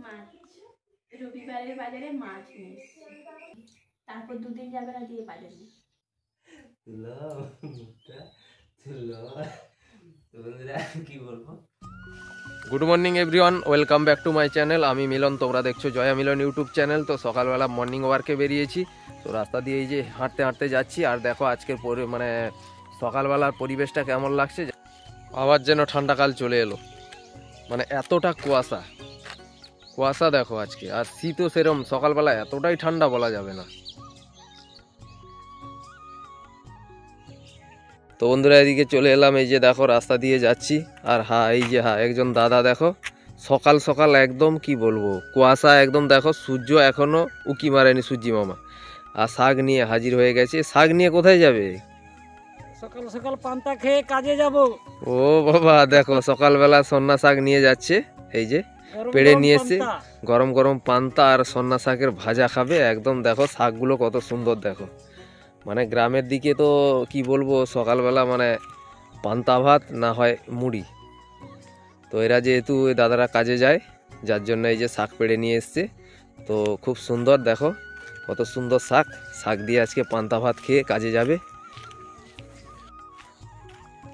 মাছ রবিবারের বাজারে মাছ নিয়ে এসেছি, তারপর দুদিন যাবে না দিয়ে বাজারে। কি বলবো, good morning everyone, welcome back to my channel. আমি মিলন, তোমরা দেখছো জয়া মিলন ইউটিউব চ্যানেল। তো সকালবেলা মর্নিং ওয়ার্কে বেরিয়েছি, তো রাস্তা দিয়ে এই যে হাঁটতে হাঁটতে যাচ্ছি। আর দেখো আজকের মানে সকালবেলার পরিবেশটা কেমন লাগছে। আবার যেন ঠান্ডাকাল চলে এলো, মানে এতটা কুয়াশা কুয়াশা দেখো আজকে। আর শীতও সেরম, সকালবেলা এতটাই ঠান্ডা বলা যাবে না। তো বন্ধুরা এদিকে চলে এলাম, এই যে দেখো রাস্তা দিয়ে যাচ্ছি। আর এই যে একজন দাদা দেখো, সকাল সকাল একদম কি বলবো, কুয়াশা একদম দেখো, সূর্য এখনো উকি মারেনি সূর্যি মামা। আর শাক নিয়ে হাজির হয়ে গেছে। শাক নিয়ে কোথায় যাবে? সকাল সকাল পান্তা খেয়ে কাজে যাব। ও বাবা, দেখো সকালবেলা সন্না শাক নিয়ে যাচ্ছে। এই যে পেড়ে নিয়ে এসে গরম গরম পান্তা আর সন্না শাকের ভাজা খাবে। একদম দেখো শাকগুলো কত সুন্দর দেখো। মানে গ্রামের দিকে তো কি বলবো, সকালবেলা মানে পান্তা ভাত না হয় মুড়ি। তো এরা যেহেতু দাদারা কাজে যায়, যার জন্য এই যে শাক পেড়ে নিয়ে এসছে। তো খুব সুন্দর দেখো, কত সুন্দর শাক। শাক দিয়ে আজকে পান্তা ভাত খেয়ে কাজে যাবে।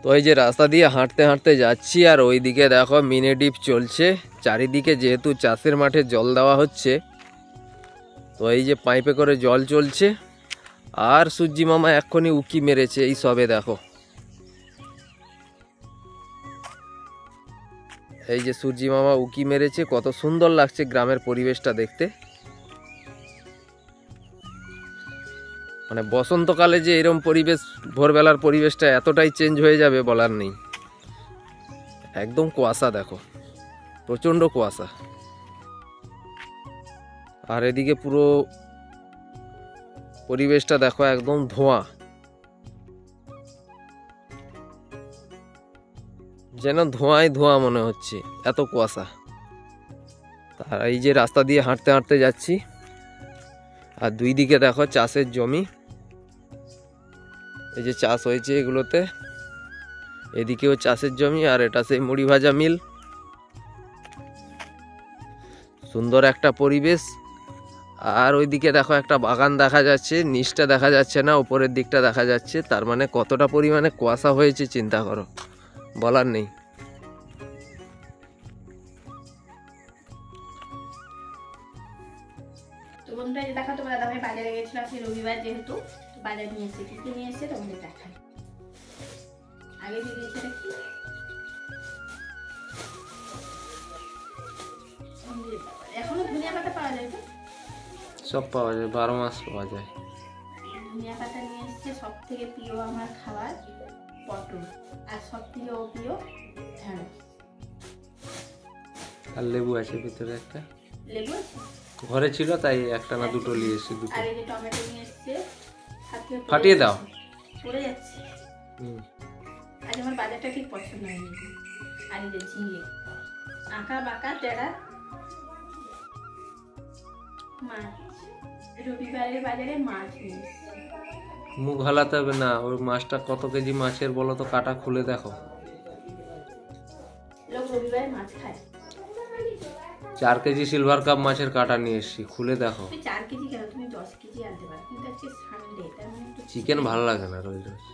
তো এই যে রাস্তা দিয়ে হাঁটতে হাঁটতে যাচ্ছি, আর ওইদিকে দেখো মিনি ডিপ চলছে চারিদিকে, যেহেতু চাষের মাঠে জল দেওয়া হচ্ছে। তো এই যে পাইপে করে জল চলছে। আর সূর্যি মামা এক্ষুনি উকি মেরেছে, এই সবে দেখো। এই যে সূর্যি মামা উকি মেরেছে, কত সুন্দর লাগছে গ্রামের পরিবেশটা দেখতে। মানে বসন্তকালে যে এরকম পরিবেশ, ভোরবেলার পরিবেশটা এতটাই চেঞ্জ হয়ে যাবে বলার নেই। একদম কুয়াশা দেখো, প্রচন্ড কুয়াশা। আর এদিকে পুরো পরিবেশটা দেখো, একদম ধোঁয়া, যেন ধোঁয়ায় ধোঁয়া মনে হচ্ছে, এত কুয়াশা। আর এই যে রাস্তা দিয়ে হাঁটতে হাঁটতে যাচ্ছি, আর দুই দিকে দেখো চাষের জমি। এই যে চাষ হয়েছে এগুলোতে, এদিকেও চাষের জমি, আর এটা সেই মুড়ি ভাজা মিল। সুন্দর একটা পরিবেশ। আর ওইদিকে দেখো একটা বাগান দেখা যাচ্ছে, নিচটা দেখা যাচ্ছে না, উপরের দিকটা দেখা যাচ্ছে। তার মানে কতটা পরিমাণে কুয়াশা হয়েছে চিন্তা করো, বলার নেই। তো বন্ধুরা যে দেখো, তোমার দাদা ভাই বাজারে গেছিল আজকে রবিবার, যেহেতু বাজার নিয়ে এসেছে। কি নিয়ে এসেছে তোমাদের দেখাই। আগে দিয়ে দিয়েছে দেখি, এখনো ধনিয়া পাতা পাওয়া যায় তো? সব পাওয়া যায়, 12 মাস পাওয়া যায়। ধনিয়া পাতা নিয়ে এসছে। সব থেকে প্রিয় আমার খাবার পটল, আর সব থেকে প্রিয় ঢেঁড়স। আর লেবু আছে ভিতরে একটা, লেবু আছে ঘরে ছিল তাই একটা না দুটো নিয়ে এসেছি, দুটো। আর এই যে টমেটো নিয়ে এসছে, ফাটিয়ে দাও, পড়ে যাচ্ছে। আজ আমার বাজারটা ঠিক পছন্দ হয়নি। আর এই যে ঝিঙে, আঁকা বাঁকা টেরা মাছ। রবিবারের বাজারে মাছ নিয়ে এসছে। মুখ হালাতে হবে না। ওই মাছটা কত কেজি মাছের বলো তো, কাটা খুলে দেখো। লোক রবিবারে মাছ খায়। 4 কেজি সিলভার কাপ মাছের কাটা নিয়ে এসেছি, খুলে দেখো। 4 কেজি কেন, তুমি 10 কেজি আনতে পারো। কিন্তু আজকে সানডে, তার মানে একটু চিকেন ভালো লাগে না রোজ রোজ,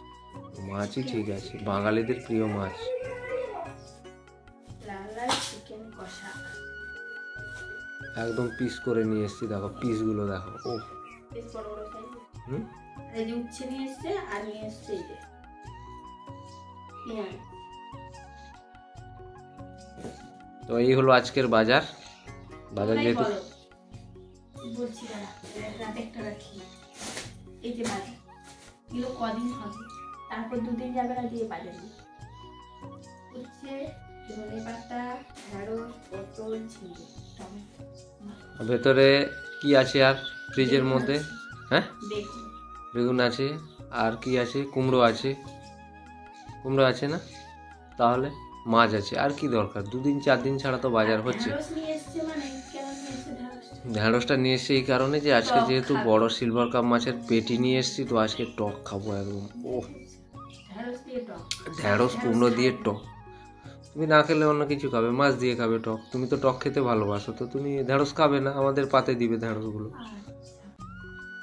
মাছই ঠিক আছে, বাঙালিদের প্রিয় মাছ। লাল লাল চিকেন কষা একদম পিস করে নিয়ে এসেছি, দেখো পিসগুলো দেখো। ও বেশ বড় বড় সাইজ। আর এই যে উচ্ছে নিয়ে এসছে, আর নিয়ে এসছে এই যে পেঁয়াজ। তো এই হলো আজকের বাজার। বাজার যেহেতু বলছি দাঁড়া, রাতে একটা রাখি। এই যে বাজার এগুলো কদিন হবে, তারপর দুদিন যাবে না দিয়ে বাজারে। উচ্ছে, ধনে পাতা, ঢেঁড়স, পটল, ঝিঙে, টমেটো। ভেতরে কি আছে আর ফ্রিজের মধ্যে? হ্যাঁ, বেগুন, বেগুন আছে। আর কি আছে? কুমড়ো আছে। কুমড়ো আছে না, তাহলে মাছ আছে। আর কি দরকার? 2 দিন 4 দিন ছাড়া তো বাজার হচ্ছে। ঢেঁড়সটা নিয়ে এসছি এই কারণে যে আজকে যেহেতু বড় সিলভার কাপ মাছের পেটি নিয়ে এসছি, তো আজকে টক খাবো একদম। ও ঢেঁড়স কুমড়ো দিয়ে টক, তুমি না খেলে অন্য কিছু খাবে, মাছ দিয়ে খাবে টক। তুমি তো টক খেতে ভালোবাসো, তো তুমি ঢেঁড়স খাবে না, আমাদের পাতে দিবে ঢেঁড়সগুলো। আচ্ছা,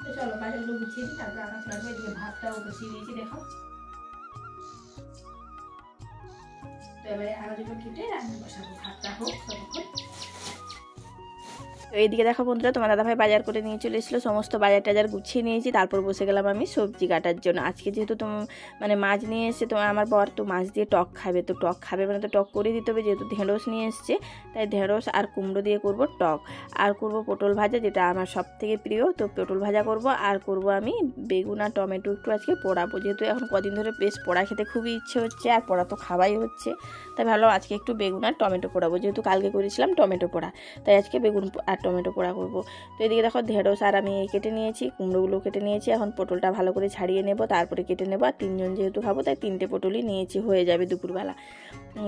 তো চলো বাজারগুলো গুছিয়ে দিই, তারপর আকাশ রাখবো। এদিকে ভাতটাও বসিয়ে দিয়েছি, দেখো। তো এবারে আলুগুলো কেটে রান্না বসাবো, ভাতটা হোক ততক্ষণ। তো এইদিকে দেখো বন্ধুরা, তোমার দাদাভাই বাজার করে নিয়ে চলে এসেছিলো, সমস্ত বাজার টাজার গুছিয়ে নিয়েছি। তারপর বসে গেলাম আমি সবজি কাটার জন্য। আজকে যেহেতু মানে মাছ নিয়ে এসছে, তোমার আমার বর তো মাছ দিয়ে টক খাবে, তো টক খাবে মানে তো টক করে দিতে হবে। যেহেতু ঢেঁড়স নিয়ে এসছে, তাই ঢেঁড়স আর কুমড়ো দিয়ে করব টক। আর করব পটল ভাজা, যেটা আমার সব থেকে প্রিয়। তো পটল ভাজা করব, আর করব আমি বেগুন আর টমেটো একটু আজকে পোড়াবো। যেহেতু এখন কদিন ধরে বেশ পোড়া খেতে খুবই ইচ্ছে হচ্ছে, আর পোড়া তো খাওয়াই হচ্ছে, তাই ভালো আজকে একটু বেগুন আর টমেটো পোড়াবো। যেহেতু কালকে করেছিলাম টমেটো পোড়া, তাই আজকে বেগুন আর টমেটো পোড়া করব। তো এদিকে দেখো ঢেঁড়স আর আমি কেটে নিয়েছি, কুমড়োগুলো কেটে নিয়েছি। এখন পটলটা ভালো করে ছাড়িয়ে নেব, তারপরে কেটে নেব। আর 3 জন যেহেতু খাবো, তাই 3টে পটলই নিয়েছি, হয়ে যাবে দুপুরবেলা।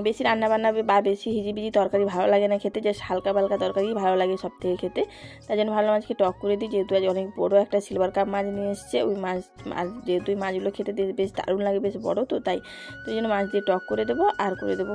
বেশি রান্নাবান্না বা বেশি হিজিবিজি তরকারি ভালো লাগে না খেতে, যে হালকা পালকা তরকারি ভালো লাগে সব থেকে খেতে। তাই জন্য ভাবলাম আজকে টক করে দিই। যেহেতু আজ অনেক বড়ো একটা সিলভার কাপ মাছ নিয়ে এসছে, ওই মাছ, আর যেহেতু ওই মাছগুলো খেতে বেশ দারুণ লাগে, বেশ বড়ো তো, তাই তো এই জন্য মাছ দিয়ে টক করে দেবো। আর করে দেবো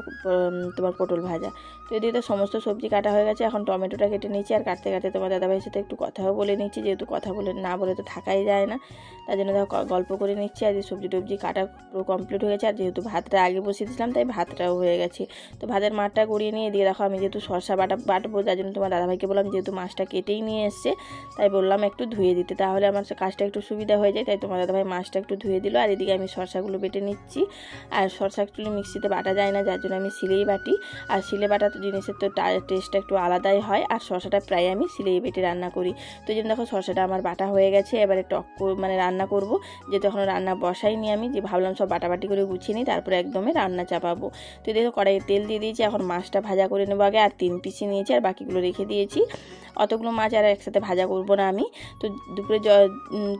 তোমার পটল ভাজা। তো এদিকে তো সমস্ত সবজি কাটা হয়ে গেছে, এখন টমেটোটা কেটে নিচ্ছি। আর কাটতে কাটতে তোমার দাদাভাইয়ের সাথে একটু কথাও বলে নিচ্ছি, যেহেতু কথা বলে না বলে তো থাকাই যায় না, তার জন্য দেখো গল্প করে নিচ্ছি। আর সবজি টবজি কাটা পুরো কমপ্লিট হয়ে গেছে। আর যেহেতু ভাতটা আগে বসিয়ে দিয়েছিলাম, তাই ভাতটাও হয়ে গেছে। তো ভাতের মাঠটা গড়িয়ে নিয়ে দিয়ে রাখো, আমি যেহেতু শসা বাটবো, যার জন্য তোমার দাদাভাইকে বললাম, যেহেতু মাছটা কেটেই নিয়ে এসছে, তাই বললাম একটু ধুয়ে দিতে, তাহলে আমার কাজটা একটু সুবিধা হয়ে যায়। তাই তোমার দাদাভাই মাছটা একটু ধুয়ে দিল। আর এদিকে আমি শসাগুলো বেটে নিচ্ছি। আর শসা অ্যাকচুয়ালি মিক্সিতে বাটা যায় না, যার জন্য আমি শিলেই বাটি। আর শিলে বাটা তো জিনিসের তো টেস্টটা একটু আলাদাই হয়। আর শসাটা প্রায় আমি শিলেই বেটে রান্না করি। তো এই জন্য দেখো শসাটা আমার বাটা হয়ে গেছে। এবারে টক মানে রান্না করব, যেহেতু এখন রান্না বসাইনি আমি, যে ভাবলাম সব বাটাবাটি করে গুছিয়ে নিই, তারপরে একদমই রান্না চাপাবো। তো দেখো কড়াইয়ে তেল দিয়ে দিয়েছি, এখন মাছটা ভাজা করে নেবো আগে। আর 3 পিসি নিয়েছি, আর বাকিগুলো রেখে দিয়েছি। অতগুলো মাছ আর একসাথে ভাজা করবো না আমি, তো দুপুরে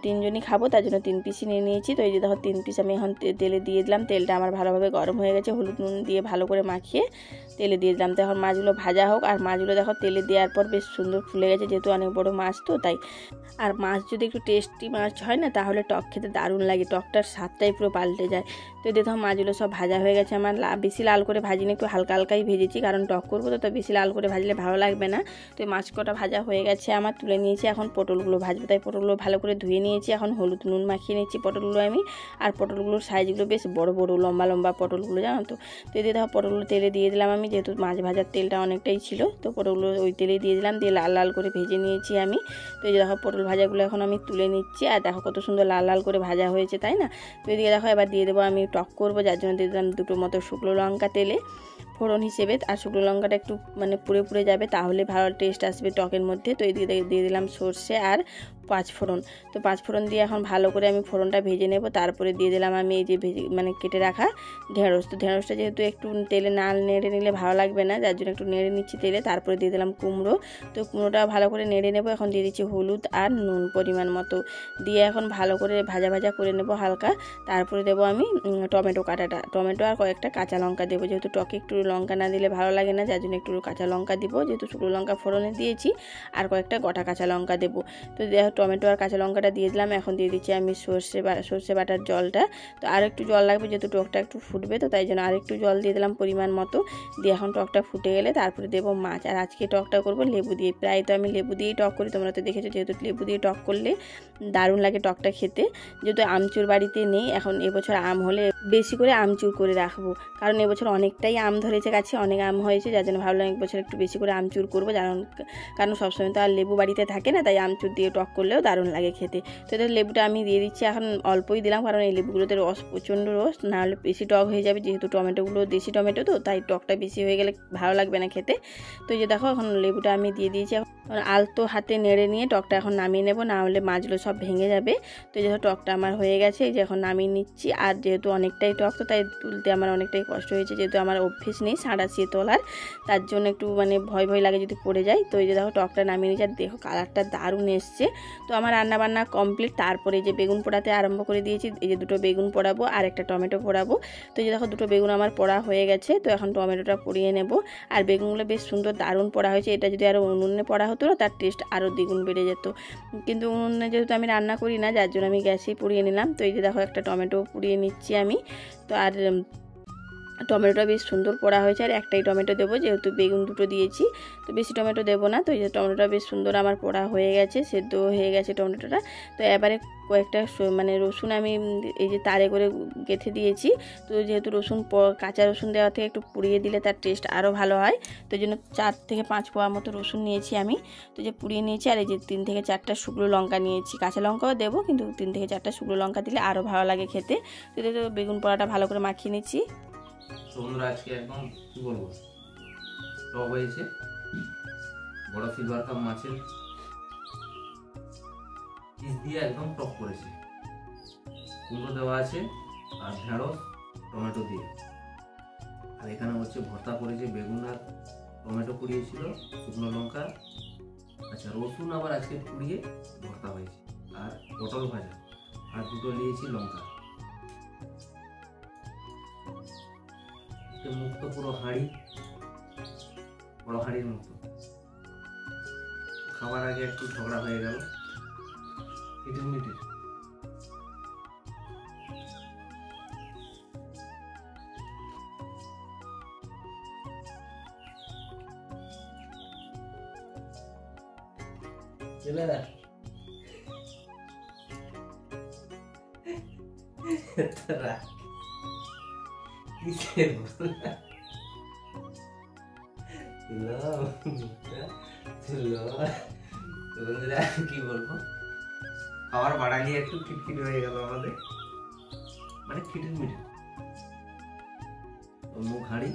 3 জনই খাবো, তার জন্য 3 পিসই নিয়ে নিয়েছি। তো এই যে দেখো 3 পিস আমি এখন তেলে দিয়ে দিলাম। তেলটা আমার ভালোভাবে গরম হয়ে গেছে, হলুদ নুন দিয়ে ভালো করে মাখিয়ে তেলে দিয়ে দিলাম। তো এখন মাছগুলো ভাজা হোক। আর মাছগুলো দেখো তেলে দেওয়ার পর বেশ সুন্দর ফুলে গেছে, যেহেতু অনেক বড় মাছ তো তাই। আর মাছ যদি একটু টেস্টি মাছ হয় না, তাহলে টক খেতে দারুণ লাগে, টকটার স্বাদটাই পুরো পাল্টে যায়। তো দেখো মাছগুলো সব ভাজা হয়ে গেছে আমার। বেশি লাল করে ভাজিনি, একটু হালকা হালকাই ভেজেছি, কারণ টক করবো তো বেশি লাল করে ভাজলে ভালো লাগবে না। তো মাছ কটা ভাজা হয়ে গেছে আমার, তুলে নিয়েছি। এখন পটলগুলো ভাজবো, তাই পটলগুলো ভালো করে ধুয়ে নিয়েছি। এখন হলুদ নুন মাখিয়ে নিচ্ছি পটলগুলো আমি। আর পটলগুলোর সাইজগুলো বেশ বড় বড় লম্বা লম্বা পটলগুলো, জানো তো। তো এই দেখো পটলগুলো তেলে দিয়ে দিলাম আমি, যেহেতু মাছ ভাজার তেলটা অনেকটাই ছিল, তো পটলগুলো ওই তেলে দিয়ে দিলাম, দিয়ে লাল লাল করে ভেজে নিয়েছি আমি। তো এই যে দেখো পটল ভাজাগুলো এখন আমি তুলে নিচ্ছি। আর দেখো কত সুন্দর লাল লাল করে ভাজা হয়েছে, তাই না। তো এদিকে দেখো এবার দিয়ে দেবো আমি টক করবো, যার জন্য দিয়ে দিলাম 2টো মতো শুকনো লঙ্কা তেলে ফোড়ন হিসেবে। আর শুকনো লঙ্কাটা একটু মানে পুড়ে পুড়ে যাবে, তাহলে ভালো টেস্ট আসবে টকের মধ্যে। তো এদিকে দিয়ে দিলাম সর্ষে আর 5 ফোড়ন। তো 5 ফোড়ন দিয়ে এখন ভালো করে আমি ফোড়নটা ভেজে নেব। তারপরে দিয়ে দিলাম আমি এই যে মানে কেটে রাখা ঢেঁড়স। তো ঢেঁড়সটা যেহেতু একটু তেলে না নেড়ে নিলে ভালো লাগবে না, যার জন্য একটু নেড়ে নিচ্ছি তেলে। তারপরে দিয়ে দিলাম কুমড়ো। তো কুমড়োটা ভালো করে নেড়ে নেব। এখন দিয়ে দিচ্ছি হলুদ আর নুন পরিমাণ মতো দিয়ে এখন ভালো করে ভাজা ভাজা করে নেব হালকা। তারপরে দেবো আমি টমেটো কাটাটা, টমেটো আর কয়েকটা কাঁচা লঙ্কা দেবো, যেহেতু টকে একটু লঙ্কা না দিলে ভালো লাগে না, যার জন্য একটু কাঁচা লঙ্কা দিব, যেহেতু শুকনো লঙ্কা ফোড়নে দিয়েছি। আর কয়েকটা গোটা কাঁচা লঙ্কা দেবো। তো টমেটো আর কাঁচা লঙ্কাটা দিয়ে দিলাম। এখন দিয়ে দিচ্ছি আমি সর্ষে বাটার জলটা। তো আর একটু জল লাগবে, যেহেতু টকটা একটু ফুটবে, তো তাই জন্য আর একটু জল দিয়ে দিলাম পরিমাণ মতো। দিয়ে এখন টকটা ফুটে গেলে তারপরে দেবো মাছ। আর আজকে টকটা করবো লেবু দিয়ে, প্রায় তো আমি লেবু দিয়েই টক করি, তোমরা তো দেখেছো। যেহেতু লেবু দিয়ে টক করলে দারুণ লাগে টকটা খেতে। যেহেতু আমচুর বাড়িতে নেই, এখন এবছর আম হলে বেশি করে আমচুর করে রাখবো, কারণ এবছর অনেকটাই আম ধরেছে গাছে, অনেক আম হয়েছে, যার জন্য ভাবলাম এবছর একটু বেশি করে আমচুর করবো। কারণ সবসময় তো আর লেবু বাড়িতে থাকে না, তাই আমচুর দিয়ে টক করলেও দারুণ লাগে খেতে। তো এদের লেবুটা আমি দিয়ে দিচ্ছি, এখন অল্পই দিলাম, কারণ এই লেবুগুলোতে রস প্রচণ্ড রস, নাহলে বেশি টক হয়ে যাবে। যেহেতু টমেটোগুলো দেশি টমেটো তো, তাই টকটা বেশি হয়ে গেলে ভালো লাগবে না খেতে। তো এই যে দেখো এখন লেবুটা আমি দিয়ে দিয়েছি। এখন আলতো হাতে নেড়ে নিয়ে টকটা এখন নামিয়ে নেবো, না হলে মাছগুলো সব ভেঙে যাবে। তো এই যে টকটা আমার হয়ে গেছে, এই যে এখন নামিয়ে নিচ্ছি। আর যেহেতু অনেকটাই টক, তো তাই তুলতে আমার অনেকটাই কষ্ট হয়েছে, যেহেতু আমার অভ্যেস নেই সাঁড়াশিয়ে তোলার, তার জন্য একটু মানে ভয় ভয় লাগে যদি পড়ে যায়। তো এই যে দেখো টকটা নামিয়ে নিয়েছি, আর দেখো কালারটা দারুণ এসছে। তো আমার রান্নাবান্না কমপ্লিট। তারপরে এই যে বেগুন পোড়াতে আরম্ভ করে দিয়েছি, এই যে 2টো বেগুন পোড়াবো আর একটা টমেটো পোড়াবো। তো এই যে দেখো 2টো বেগুন আমার পোড়া হয়ে গেছে। তো এখন টমেটোটা পুড়িয়ে নেব। আর বেগুনগুলো বেশ সুন্দর দারুণ পোড়া হয়েছে, এটা যদি আরও উনুনে পোড়া হতো না, তার টেস্ট আরও দ্বিগুণ বেড়ে যেত। কিন্তু উনুনে যেহেতু আমি রান্না করি না, যার জন্য আমি গ্যাসেই পুড়িয়ে নিলাম। তো এই যে দেখো একটা টমেটো পুড়িয়ে নিচ্ছি আমি। তো আর টমেটোটা বেশ সুন্দর পোড়া হয়েছে, আর একটাই টমেটো দেবো যেহেতু বেগুন দুটো দিয়েছি, তো বেশি টমেটো দেবো না। তো এই যে টমেটোটা বেশ সুন্দর আমার পোড়া হয়ে গেছে, সেদ্ধ হয়ে গেছে টমেটোটা। তো এবারে কয়েকটা মানে রসুন আমি এই যে তারে করে গেঁথে দিয়েছি। তো যেহেতু রসুন কাঁচা রসুন দেওয়া থেকে একটু পুড়িয়ে দিলে তার টেস্ট আরও ভালো হয়, তো এই জন্য 4 থেকে 5 কোয়া মতো রসুন নিয়েছি আমি। তো যে পুড়িয়ে নিয়েছি, আর এই যে 3 থেকে 4টা শুকনো লঙ্কা নিয়েছি, কাঁচা লঙ্কাও দেবো কিন্তু 3 থেকে 4টা শুকনো লঙ্কা দিলে আরও ভালো লাগে খেতে। তো এটা তো বেগুন পোড়াটা ভালো করে মাখিয়ে নিচ্ছি। বন্ধুরা আজকে একদম কি বলবো, টক হয়েছে, বড় সিলভার কাপ মাছের পিস দিয়ে একদম টক করেছে, কুমড়ো দেওয়া আছে আর ঢেঁড়স টমেটো দিয়ে। আর এখানে হচ্ছে ভর্তা করেছে, বেগুন আর টমেটো পুড়িয়েছিল, শুকনো লঙ্কা, আচ্ছা রসুন আবার আজকে পুড়িয়ে ভর্তা হয়েছে, আর পটল ভাজা, আর দুটো নিয়েছি লঙ্কা। মুক্ত পুরো হাঁড়ি, বড় হাঁড়ির মতো। খাবার আগে একটু ঝগড়া হয়ে গেল মিনিটের। কি বলবো, খাবার বাড়ালি একটু খিটখিট হয়ে গেল আমাদের, মানে খিটির মিটির মুখ হাঁড়ি।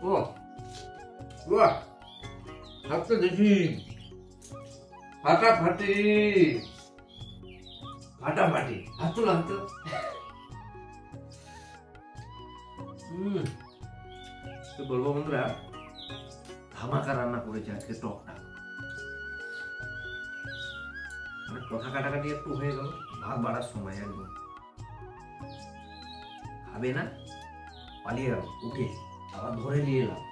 ও হাতটা দেখি ফাটাফাটি, ফাটাফাটি, হাত তো লাগতো। তো বলবো বন্ধুরা, ধামাকা রান্না করেছে আজকে টকটা, মানে কথা কাটাকাটি একটু হয়ে গেল ভাত বাড়ার সময়, একদম খাবে না, পালিয়ে গেল, উঠে আবার ধরে নিয়ে এলাম,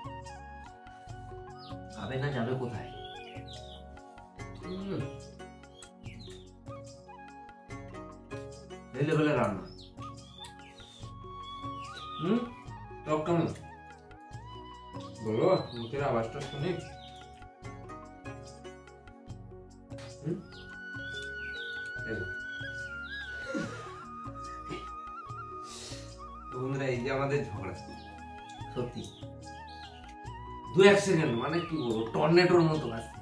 খাবে না, যাবে কোথায়। এই লেভেলের রান্না। টক কেমন বলো, মুখের আওয়াজটা শুনি। বন্ধুরা এই যে আমাদের ঝগড়া, সত্যি 2-1 সেকেন্ড, মানে কি বলবো, টর্নেডোর মতো আসছে,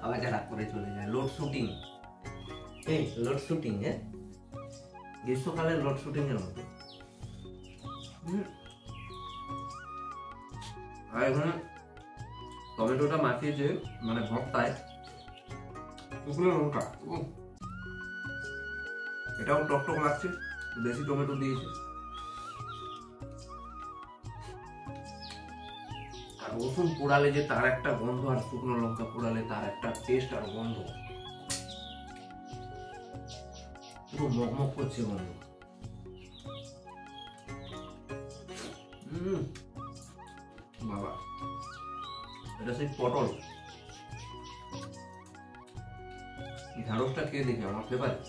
আবার রাগ করে চলে যায়। লোড শুটিং, এই লোড শুটিং, গ্রীষ্মকালের লোড শুটিং এর মতো। আর এখানে টমেটোটা মাখিয়েছে, মানে ভর্তায় শুকনো লঙ্কা, এটাও টক টক লাগছে, বেশি টমেটো দিয়েছে। আর রসুন পোড়ালে যে তার একটা গন্ধ, আর শুকনো লঙ্কা পোড়ালে তার একটা টেস্ট আর গন্ধ, পুরো মগমগ করছে গন্ধ। বাবা, এটা সেই পটল, ঢেঁড়সটা খেয়ে দেখি, আমার ফেভারিট।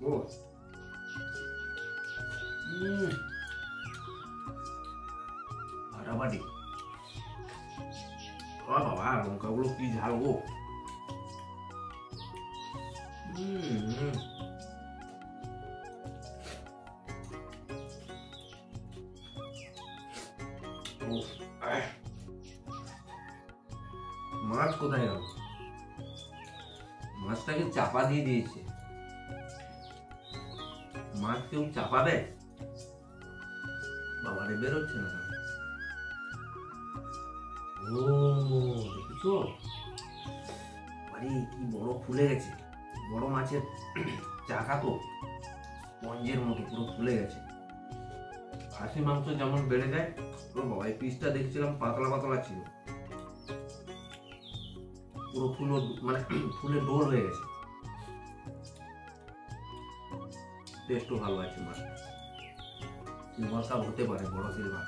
ও ফাটাফাটি, বাবা লঙ্কাগুলো কি ঝাল গো। মাছ কোথায় গেল, মাছটাকে চাপা দিয়ে দিয়েছে। মাছ কেউ চাপা দেয়? বাবারে বেরোচ্ছে না। ও দেখেছো, আরে কি বড় ফুলে গেছে, বড় মাছের চাকা তো স্পঞ্জের মতো পুরো ফুলে গেছে। খাসি মাংস যেমন বেড়ে যায়, ও বাবা এই পিসটা দেখছিলাম পাতলা পাতলা ছিল, পুরো ফুলো, মানে ফুলে ডোল হয়ে গেছে। টেস্টও ভালো আছে মাছটা, সিলভার কাপ হতে পারে, বড় সিলভার,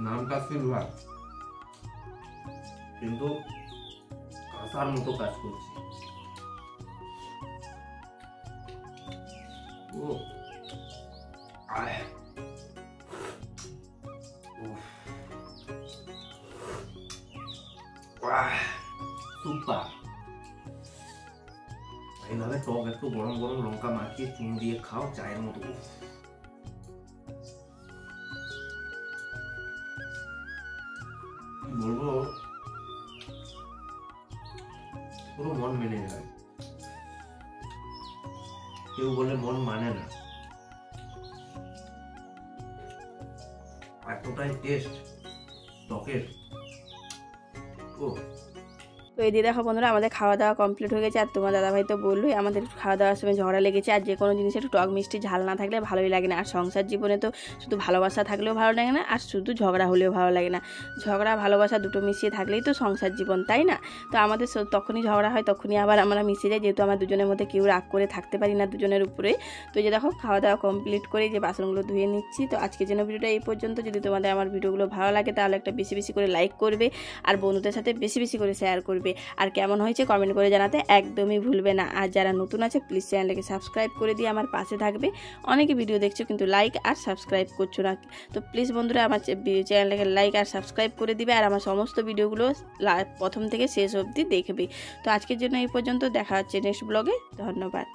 নামটা সিলভার, কিন্তু কাঁসার মতো কাজ করছে। সুপার। এইভাবে টক একটু গরম গরম লঙ্কা মাখিয়ে চুন দিয়ে খাও চায়ের মতো। বলবো পুরো মন মেনে যায়। কেউ বলে মন মানে না, এতটাই টেস্ট টকের। ও তো এই দিয়ে দেখো বন্ধুরা আমাদের খাওয়া দাওয়া কমপ্লিট হয়ে গেছে। আর তোমার দাদাভাই তো বললোই আমাদের খাওয়া দাওয়ার সময় ঝগড়া লেগেছে। আর যে কোনো জিনিস একটু টক মিষ্টি ঝাল না থাকলে ভালোই লাগে না। আর সংসার জীবনে তো শুধু ভালোবাসা থাকলেও ভালো লাগে না, আর শুধু ঝগড়া হলেও ভালো লাগে না। ঝগড়া ভালোবাসা দুটো মিশিয়ে থাকলেই তো সংসার জীবন, তাই না? তো আমাদের তখনই ঝগড়া হয়, তখনই আবার আমরা মিশে যাই, যেহেতু আমার দুজনের মধ্যে কেউ রাগ করে থাকতে পারি না দুজনের উপরে। তো এই যে দেখো খাওয়া দাওয়া কমপ্লিট করে যে বাসনগুলো ধুয়ে নিচ্ছি। তো আজকের জন্য ভিডিওটা এই পর্যন্ত। যদি তোমাদের আমার ভিডিওগুলো ভালো লাগে তাহলে একটা বেশি বেশি করে লাইক করবে, আর বন্ধুদের সাথে বেশি বেশি করে শেয়ার করবে। আর কেমন হয়েছে কমেন্ট করে জানাতে একদমই ভুলবে না। আর যারা নতুন আছে প্লিজ চ্যানেলটাকে সাবস্ক্রাইব করে দিয়ে আমার পাশে থাকবে। অনেকে ভিডিও দেখছো কিন্তু লাইক আর সাবস্ক্রাইব করছো না, তো প্লিজ বন্ধুরা আমার চ্যানেলটাকে লাইক আর সাবস্ক্রাইব করে দিবে, আর আমার সমস্ত ভিডিওগুলো প্রথম থেকে শেষ অবধি দেখবে। তো আজকের জন্য এই পর্যন্ত, দেখা হচ্ছে নেক্সট ব্লগে। ধন্যবাদ।